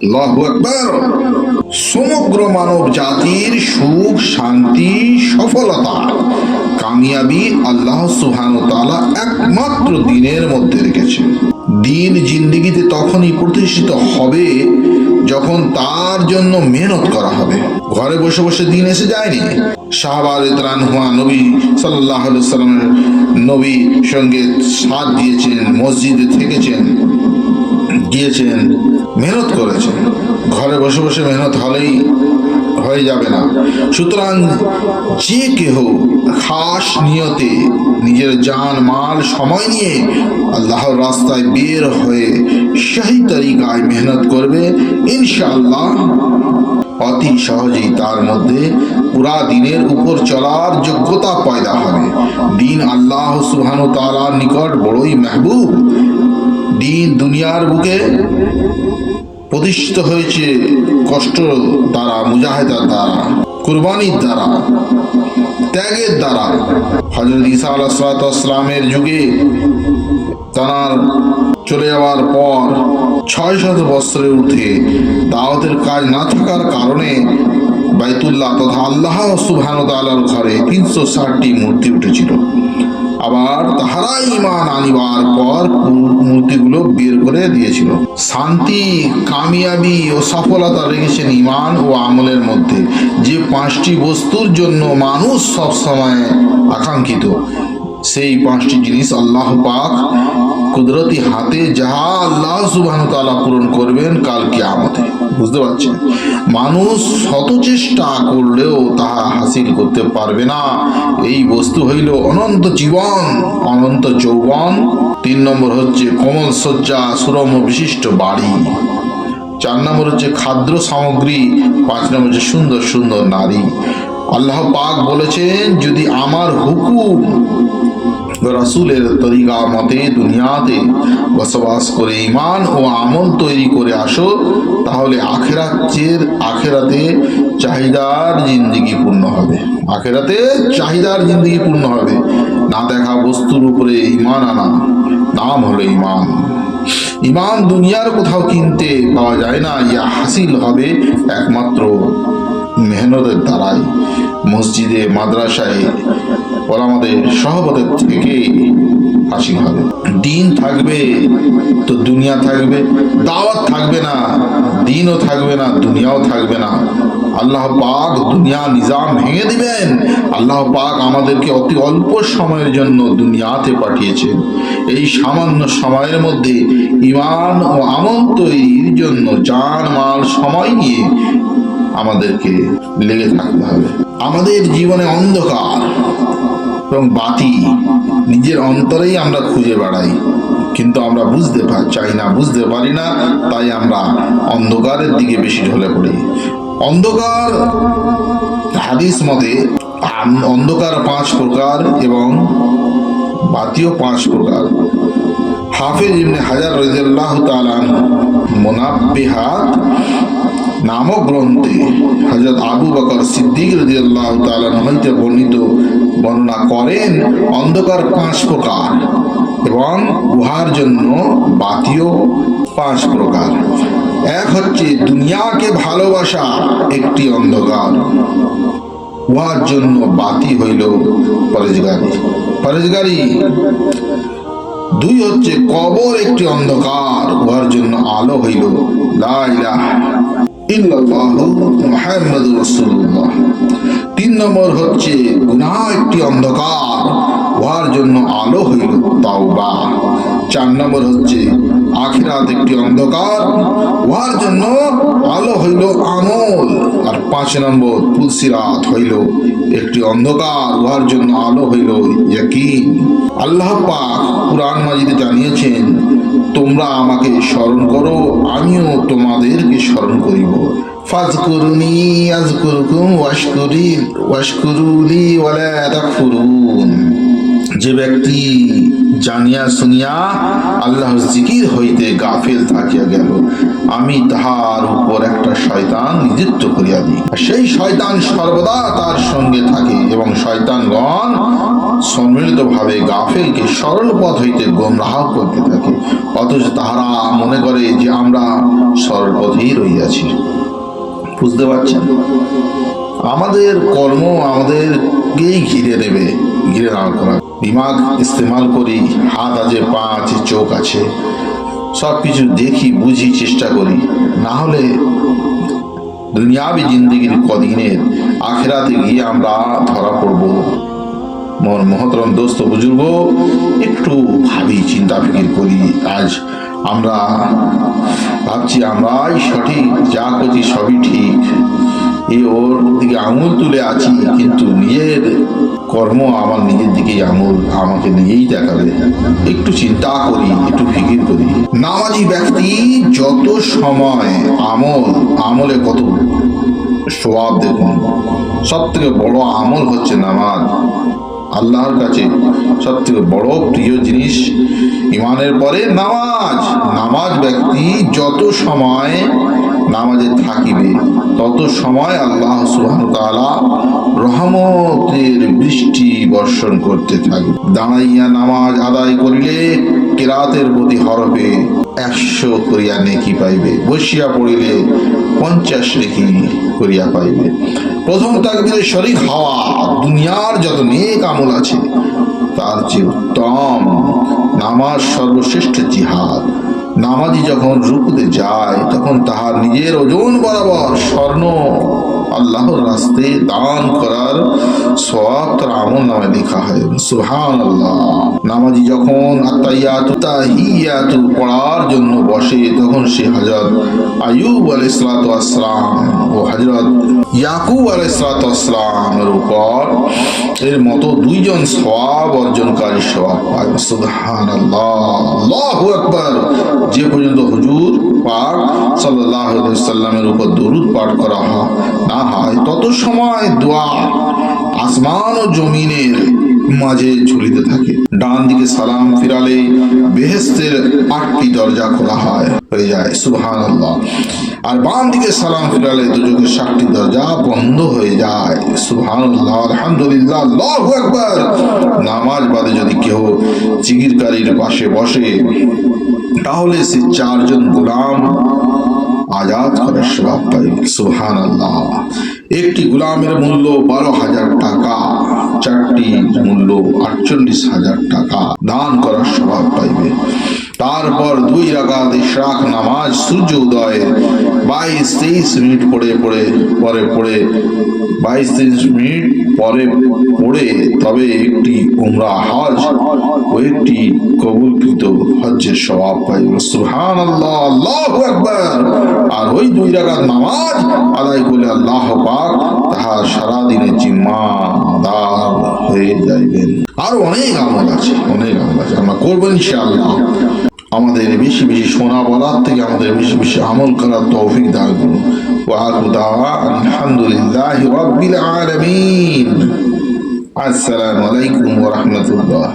আল্লাহু আকবার। সমগ্র মানব জাতির সুখ, শান্তি, সফলতা, কামিয়াবি আল্লাহ সুবহানাহু ওয়া তাআলা একমাত্র দ্বীনের মধ্যে রেখেছেন। দ্বীন জিন্দেগিতে তখনই প্রতিষ্ঠিত হবে যখন তার জন্য মেহনত করা হবে। ঘরে বসে বসে দ্বীন এসে যায়নি। সাহাবা রাদিয়াল্লাহু আনহুম নবী সাল্লাল্লাহু আলাইহি ওয়াসাল্লামের নবীর সঙ্গে সাথ দিয়েছেন, মসজিদে থেকেছেন, গিয়েছেন, মেহনত করেছেন। ঘরে বসে বসে মেহনত হলেই হয়ে যাবে না। সুতরাং যে কেহ খাস নিয়তে নিজের জান মাল সময় নিয়ে আল্লাহর রাস্তায় বের হয়ে সহি তরিকায় মেহনত করবে, ইনশাআল্লাহ অতি সহজেই তার মধ্যে পুরা দিনের উপর চলার যোগ্যতা পয়দা হবে। দিন আল্লাহ সুবহানাহু ওয়া তাআলার নিকট বড়ই মেহবুব। দিন দুনিয়ার বুকে প্রতিষ্ঠিত হয়েছে কষ্ট দ্বারা, মুজাহিদার দ্বারা, কুরবানির দ্বারা, ত্যাগের দ্বারা। হযরত ঈসা আলাইহিস সালামের যুগে তার চলে যাওয়ার পর ৬০০ বছরের ঊর্ধ্বে দাওয়াতের কাজ না থাকার কারণে বাইতুল্লাহ তথা আল্লাহ সুবহানাহু ওয়া তাআলার ঘরে ৩৬০টি মূর্তি উঠেছিল। আবার তাহারা ঈমান আনিবার পর মূর্তিগুলো বের করে দিয়েছিল। শান্তি, কামিয়াবি ও সফলতা রেখেছেন ঈমান ও আমলের মধ্যে। যে ৫টি বস্তুর জন্য মানুষ সব সময় আকাঙ্ক্ষিত, সেই ৫টি জিনিস আল্লাহ পাক কুদরতি হাতে যাহা আল্লাহ সুবহানাহু ওয়া তাআলা পূরণ করবেন কাল কিয়ামতে। বুঝতে পারছেন? মানুষ শত চেষ্টা করলেও তাহা হাসিল করতে পারবে না। এই বস্তু হইল অনন্ত জীবন, অনন্ত যৌবন। ৩ নম্বর হচ্ছে কোমল শয্যা, সুরম্য বিশিষ্ট বাড়ি। ৪ নম্বর হচ্ছে খাদ্য সামগ্রী। ৫ নম্বর হচ্ছে সুন্দর সুন্দর নারী। আল্লাহ পাক বলেছেন, যদি আমার হুকুম রাসূলের তরিকা মতে দুনিয়াতে বসবাস করে ঈমান ও আমল তৈরি করে আসো, তাহলে আখেরাতে চাহিদার জিন্দেগি পূর্ণ হবে। আখেরাতে চাহিদার জিন্দেগি পূর্ণ হবে। না দেখা বস্তুর উপরে ঈমান আনা, নাম হলো ঈমান। ঈমান দুনিয়ার কোথাও কিনতে পাওয়া যায় না। ইয়া হাসিল হবে একমাত্র মেহনতের দ্বারাই। মসজিদে, মাদ্রাসায় ওলামাদের সহবতের থেকে হাসিল হবে। দিন থাকবে তো দুনিয়া থাকবে। দাওয়াত থাকবে না, দিনও থাকবে না, দুনিয়াও থাকবে না। আল্লাহ পাক দুনিয়া নিজাম ভেঙে দিবেন। আল্লাহ পাক আমাদেরকে অতি অল্প সময়ের জন্য দুনিয়াতে পাঠিয়েছেন। এই সামান্য সময়ের মধ্যে ঈমান ও আমল তৈরির জন্য জান মাল সময় নিয়ে আমাদেরকে লেগে থাকতে হবে। আমাদের জীবনে অন্ধকার এবং বাতি নিজের অন্তরেই আমরা খুঁজে বেড়াই, কিন্তু আমরা বুঝতে চাই না, বুঝতে পারি না। তাই আমরা অন্ধকারের দিকে বেশি ঢলে পড়ি। অন্ধকার হাদিস মতে অন্ধকার ৫ প্রকার এবং বাতিও ৫ প্রকার। হাফেজ ইবনে হাজার রাদিয়াল্লাহু তাআলা মুনাব্বিহাত নামক গ্রন্থে হযরত আবু বকর সিদ্দিক রাদিয়াল্লাহু তাআলা হইতে বর্ণনা করেন, অন্ধকার ৫ প্রকার এবং উহার জন্য বাতিও ৫ প্রকার। এক হচ্ছে দুনিয়াকে ভালোবাসা, একটি অন্ধকার, উহার জন্য বাতি হইল পরেজগারি। ২ হচ্ছে কবর, একটি অন্ধকার, উহার জন্য আলো হইল লা ইলাহা ইল্লাল্লাহু মুহাম্মাদুর রাসূলুল্লাহ। ৩ নম্বর হচ্ছে গুনাহ, একটি অন্ধকার, উহার জন্য আলো হইল তাওবা। ৪ নম্বর হচ্ছে আখিরাত, একটি অন্ধকার, উহার জন্য আলো হইল আমল। আর ৫ নম্বর পুলসিরাত হইল একটি অন্ধকার, উহার জন্য আলো হইল ইয়াকিন। আল্লাহ পাক কুরআন মাজিদে জানিয়েছেন, তোমরা আমাকে স্মরণ করো, আমিও তোমাদেরকে স্মরণ করিব। ফাযকুরুনি আযকুরকুম ওয়াশকুরুলি ওয়ালা তাকফুরুন। যে ব্যক্তি জানিয়া শুনিয়া আল্লাহর জিকির হইতে গাফিল থাকিয়া গেল, আমি তাহার উপর একটা শয়তান নিযুক্ত করিয়া দিই। সেই শয়তান সর্বদা তার সঙ্গে থাকে এবং শয়তানগণ সম্মিলিতভাবে গাফেলকে সরল পথ হইতে গোমরাহ করতে থাকে, অথচ তাহারা মনে করে যে আমরা সরল পথেই রইয়াছি। বুঝতে পারছেন? আমাদের কর্ম আমাদেরকেই ঘিরে নেবে, ঘিরে না করা। দিমাগ ইস্তেমাল করি, হাত আছে, পা আছে, চোখ আছে, সব কিছু দেখি, বুঝি, চেষ্টা করি। না হলে দুনিয়াবি জিন্দগির কদিনের আখেরাতে গিয়ে আমরা ধরা পড়ব। মোর মহতরম দোস্ত বুজুর্গ, একটু ভাবি, চিন্তা ফিকির করি। আজ আমরা ভাবছি আমরাই সঠিক, যা করছি সবই ঠিক, ওর দিকে আঙুল তুলে আছি, কিন্তু নিজের কর্ম আমার নিজের দিকেই আঙুল আমাকে নিজেই দেখাবে। একটু চিন্তা করি, একটু ফিকির করি। নামাজি ব্যক্তি যত সময় আমলে কত সওয়াব, দেখুন। সব থেকে বড় আমল হচ্ছে নামাজ। আল্লাহর কাছে সব থেকে বড় প্রিয় জিনিস ইমানের পরে নামাজ ব্যক্তি যত সময় নামাজে থাকিবে তত সময় আল্লাহ সুবহানাহু ওয়া তাআলা রহমতের বৃষ্টি বর্ষণ করতে থাকবে। দাঁড়াইয়া নামাজ আদায় করিলে কিরাতের প্রতি হরফে 100 করিয়া নেকি পাইবে, বসিয়া পড়িলে 50 নেকি করিয়া পাইবে। প্রথম তাকবীরে শরীক হওয়া দুনিয়ার যত নেক আমল আছে তার চেয়ে উত্তম। নামাজ সর্বশ্রেষ্ঠ জিহাদ। নামাজি যখন রুকুতে যায় তখন তাহার নিজের ওজন বরাবর স্বর্ণ আল্লাহর রাস্তায় দান করার সওয়াব তার আমলনামায় লেখা হয়। সুবহানাল্লাহ। নামাজি যখন আত্তাহিয়াতু তাহিয়াতু পড়ার জন্য বসে তখন সে হযরত আইয়ুব আলাইহিস সালাতু ওয়াস সালাম ও হযরত ইয়াকুব আলাইহিস সালাতু ওয়াস সালামের উপর এর মতো দুইজন সওয়াব অর্জনকারী সওয়াব পায়। সুবহানাল্লাহ, আল্লাহু আকবার। যে পর্যন্ত হুজুর পাক সাল্লাল্লাহু আলাইহি ওয়াসাল্লামের উপর দরুদ পাঠ করা না হয় তত সময় দোয়া আসমান ও জমিনের মাঝে ঝুলিতে থাকে। ডান দিকে সালাম ফিরালে বেহেশতের 8টি দরজা খোলা হয়ে যায়। সুবহানাল্লাহ। আর বাম দিকে সালাম ফিরালে দুজকের 7টি দরজা বন্ধ হয়ে যায়। সুবহানাল্লাহ, আলহামদুলিল্লাহ, আল্লাহু আকবার। নামাজ বাদে যদি কেউ জিকিরকারীর পাশে বসে তাহলে সে 4 জন গোলাম আজাদ করার সওয়াব পাইবে। সুবহানাল্লাহ। একটি গোলামের মূল্য 12,000 টাকা, 4টি মূল্য 48,000 টাকা দান করার সওয়াব পাইবে। তারপর 2 রাকাত ইশরাক নামাজ সূর্য উদয়ের 22-23 মিনিট পরে 22-23 মিনিট পরে পড়ে তবে একটি উমরা হজ ও একটি কবুলকৃত হজ্জের সওয়াব পাইবে। সুবহানাল্লাহ, আল্লাহু আকবার। আর ওই 2 রাকাত নামাজ আদায় করলে আল্লাহ পাক তাহার সারা দিনের জিম্মাদার হয়ে যাইবেন। আর অনেক আমল আছে, আমরা করবো ইনশাআল্লাহ। আমাদের বেশি বেশি শোনা বলার থেকে আমাদের বেশি বেশি আমল করার তৌফিক দান করুন। ওয়া আখিরু দাওয়ানা আলহামদুলিল্লাহি রাব্বিল আলামিন। আসসালামু আলাইকুম ওয়া রাহমাতুল্লাহ।